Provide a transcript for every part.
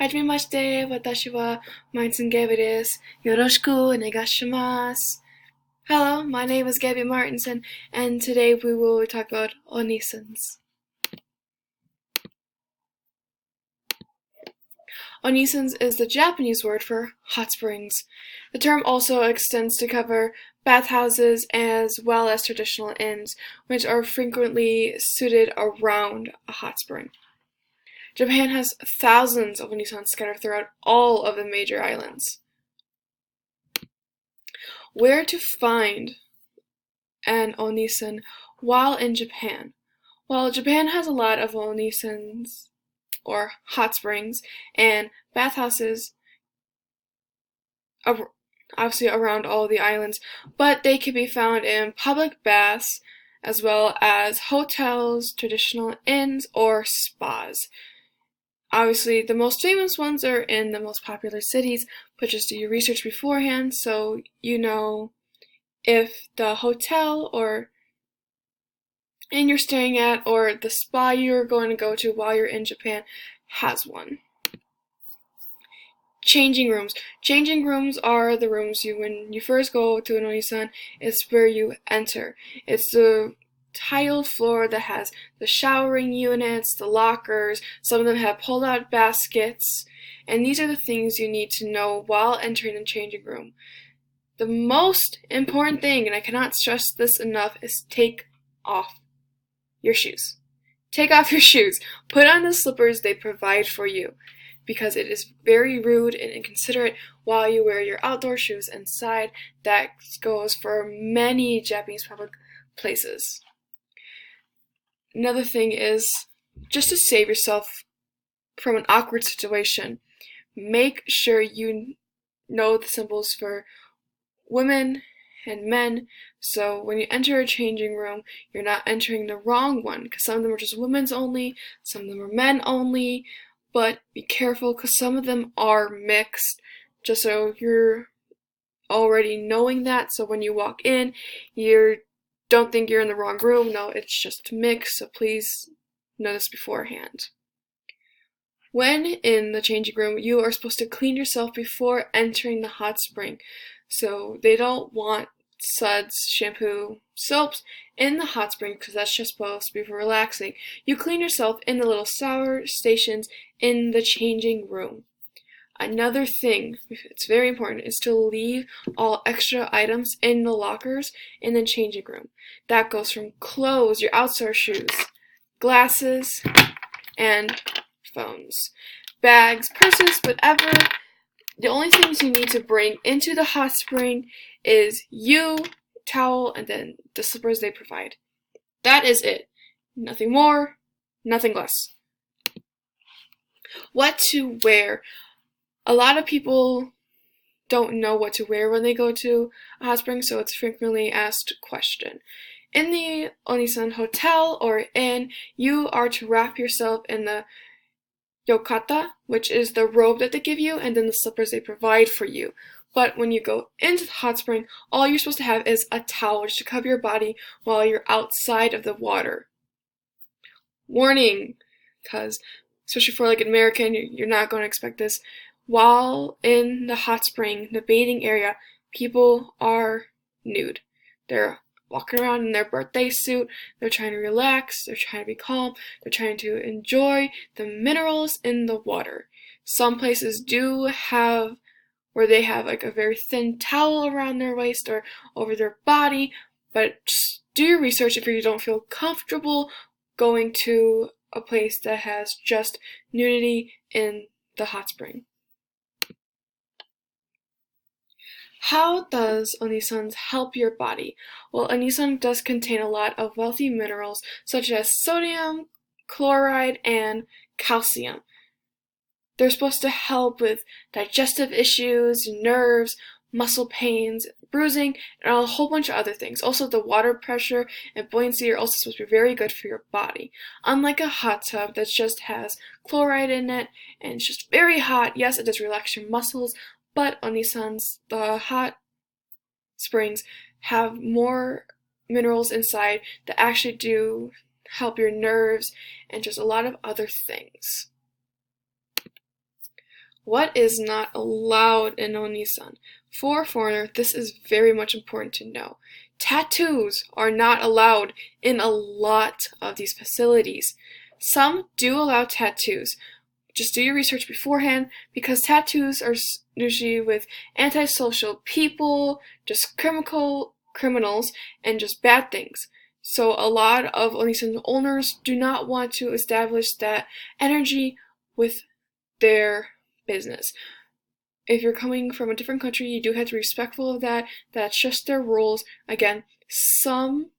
はじめまして、私は Onsen Japanes です。よろしくお願いします。Hello, my name is Gabby Martinson, and today we will talk about onsens. Onsens is the Japanese word for hot springs. The term also extends to cover bathhouses as well as traditional inns, which are frequently suited around a hot spring. Japan has thousands of onsens scattered throughout all of the major islands. Where to find an onsen while in Japan? Well, Japan has a lot of onsens, or hot springs, and bathhouses obviously around all the islands, but they can be found in public baths as well as hotels, traditional inns, or spas. Obviously, the most famous ones are in the most popular cities, but just do your research beforehand so you know if the hotel or inn you're staying at or the spa you're going to go to while you're in Japan has one. Changing rooms. Changing rooms are the rooms when you first go to an onsen, it's where you enter. It's the tiled floor that has the showering units, the lockers, some of them have pull-out baskets, and these are the things you need to know while entering the changing room. The most important thing, and I cannot stress this enough, is take off your shoes. Take off your shoes. Put on the slippers they provide for you, because it is very rude and inconsiderate while you wear your outdoor shoes inside. That goes for many Japanese public places. Another thing is, just to save yourself from an awkward situation, make sure you know the symbols for women and men, so when you enter a changing room, you're not entering the wrong one, because some of them are just women's only, some of them are men only, but be careful because some of them are mixed, just so you're already knowing that, so when you walk in, you don't think you're in the wrong room. No, it's just mixed, so please know this beforehand. When in the changing room, you are supposed to clean yourself before entering the hot spring. So they don't want suds, shampoo, soaps in the hot spring because that's just supposed to be for relaxing. You clean yourself in the little shower stations in the changing room. Another thing, it's very important, is to leave all extra items in the lockers in the changing room. That goes from clothes, your outdoor shoes, glasses, and phones, bags, purses, whatever. The only things you need to bring into the hot spring is you, towel, and then the slippers they provide. That is it. Nothing more, nothing less. What to wear. A lot of people don't know what to wear when they go to a hot spring, so it's a frequently asked question. In the onsen hotel or inn, you are to wrap yourself in the yokata, which is the robe that they give you, and then the slippers they provide for you. But when you go into the hot spring, all you're supposed to have is a towel just to cover your body while you're outside of the water. Warning, because especially for like an American, you're not going to expect this. While in the hot spring, the bathing area, people are nude. They're walking around in their birthday suit, they're trying to relax, they're trying to be calm, they're trying to enjoy the minerals in the water. Some places do have where they have like a very thin towel around their waist or over their body, but just do your research if you don't feel comfortable going to a place that has just nudity in the hot spring. How does onsens help your body? Well, onsen does contain a lot of wealthy minerals such as sodium, chloride, and calcium. They're supposed to help with digestive issues, nerves, muscle pains, bruising, and a whole bunch of other things. Also, the water pressure and buoyancy are also supposed to be very good for your body. Unlike a hot tub that just has chloride in it and it's just very hot, yes, it does relax your muscles, but onsens, the hot springs, have more minerals inside that actually do help your nerves and just a lot of other things. What is not allowed in Onsen? For a foreigner, this is very much important to know. Tattoos are not allowed in a lot of these facilities. Some do allow tattoos. Just do your research beforehand, because tattoos are usually with antisocial people, just criminals, and just bad things. So a lot of Onsen owners do not want to establish that energy with their business. If you're coming from a different country, you do have to be respectful of that. That's just their rules. Again, some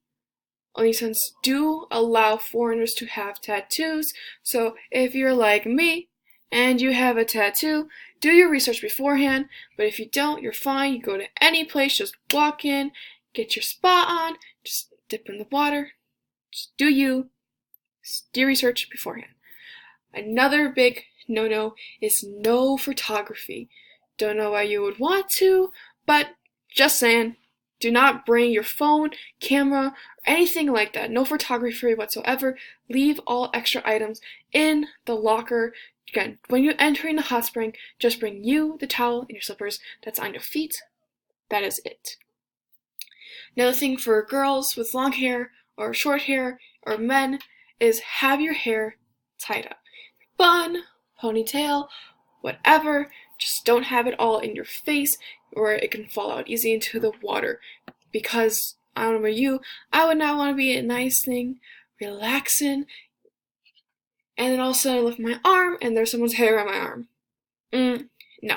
Onsens do allow foreigners to have tattoos, so if you're like me and you have a tattoo, do your research beforehand, but if you don't, you're fine. You go to any place, just walk in, get your spa on, just dip in the water, just do your research beforehand. Another big no-no is no photography. Don't know why you would want to, but just saying, do not bring your phone, camera, or anything like that. No photography whatsoever. Leave all extra items in the locker. Again, when you're entering the hot spring, just bring you, the towel, and your slippers that's on your feet. That is it. Another thing for girls with long hair or short hair or men is have your hair tied up. Bun, ponytail, whatever, just don't have it all in your face or it can fall out easy into the water. Because, I don't know about you, I would not want to be a nice thing, relaxing, and then all of a sudden I lift my arm and there's someone's hair on my arm. No,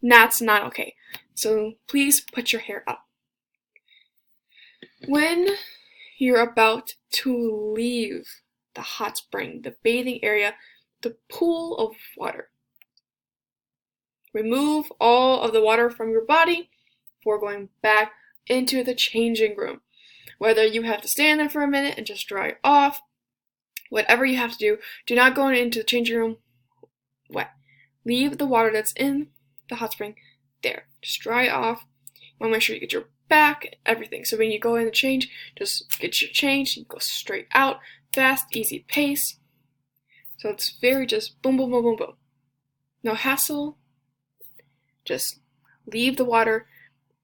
that's not okay. So please put your hair up. When you're about to leave the hot spring, the bathing area, the pool of water, remove all of the water from your body before going back into the changing room. Whether you have to stand there for a minute and just dry off, whatever you have to do, do not go into the changing room wet. Leave the water that's in the hot spring there. Just dry off. You want to make sure you get your back, everything. So when you go in to change, just get your change, you go straight out, fast, easy pace. So it's very just boom, boom, boom, boom, boom. No hassle. Just leave the water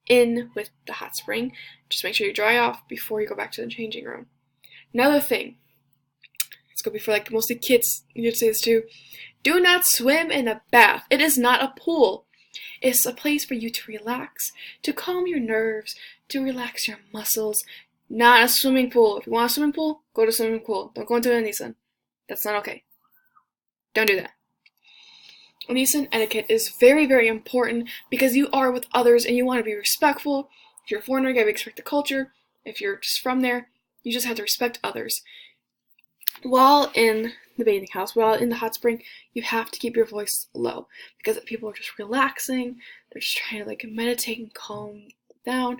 in with the hot spring. Just make sure you dry off before you go back to the changing room. Another thing, it's going to be for like mostly kids, you'd say this too, do not swim in a bath. It is not a pool. It's a place for you to relax, to calm your nerves, to relax your muscles. Not a swimming pool. If you want a swimming pool, go to a swimming pool. Don't go into an Onsen. That's not okay. Don't do that. Onsen etiquette is very, very important because you are with others and you want to be respectful. If you're a foreigner, you gotta respect the culture. If you're just from there, you just have to respect others. While in the bathing house, while in the hot spring, you have to keep your voice low because people are just relaxing. They're just trying to like meditate and calm down.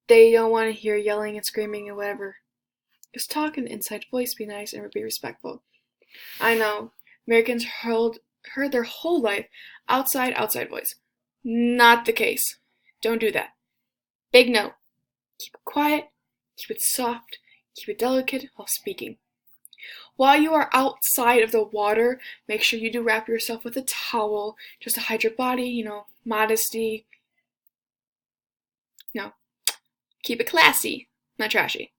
They don't want to hear yelling and screaming and whatever. Just talk in an inside voice, be nice, and be respectful. I know Americans heard their whole life outside voice. Not the case. Don't do that. Big no. Keep it quiet, keep it soft, keep it delicate while speaking. While you are outside of the water, make sure you do wrap yourself with a towel just to hide your body, modesty. Keep it classy, not trashy.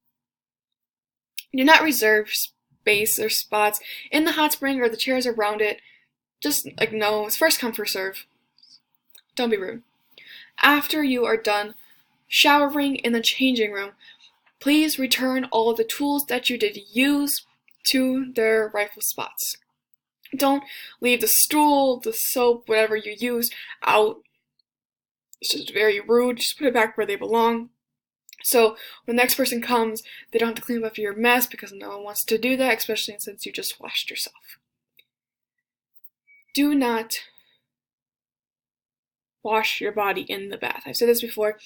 Do not reserve space or spots in the hot spring or the chairs around it. Just no, it's first come, first serve. Don't be rude. After you are done showering in the changing room, please return all the tools that you did use to their rightful spots. Don't leave the stool, the soap, whatever you used out. It's just very rude. Just put it back where they belong. So when the next person comes, they don't have to clean up your mess because no one wants to do that, especially since you just washed yourself. Do not wash your body in the bath. I've said this before,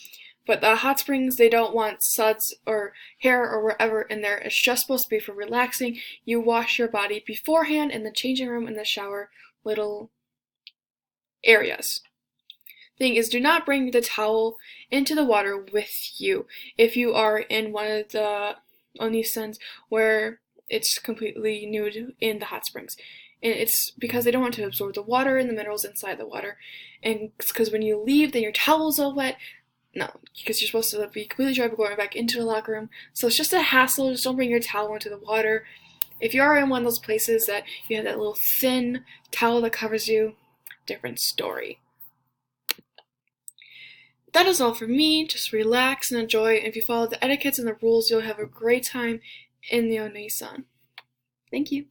but the hot springs, they don't want suds or hair or wherever in there. It's just supposed to be for relaxing. You wash your body beforehand in the changing room and the shower little areas. Thing is, do not bring the towel into the water with you if you are in one of the Onsens where it's completely nude in the hot springs. and it's because they don't want to absorb the water and the minerals inside the water. And it's because when you leave, then your towel's all wet. No, because you're supposed to be completely dry before going back into the locker room. So it's just a hassle. Just don't bring your towel into the water. If you are in one of those places that you have that little thin towel that covers you, different story. That is all for me. Just relax and enjoy. If you follow the etiquettes and the rules, you'll have a great time in the Onsen. Thank you.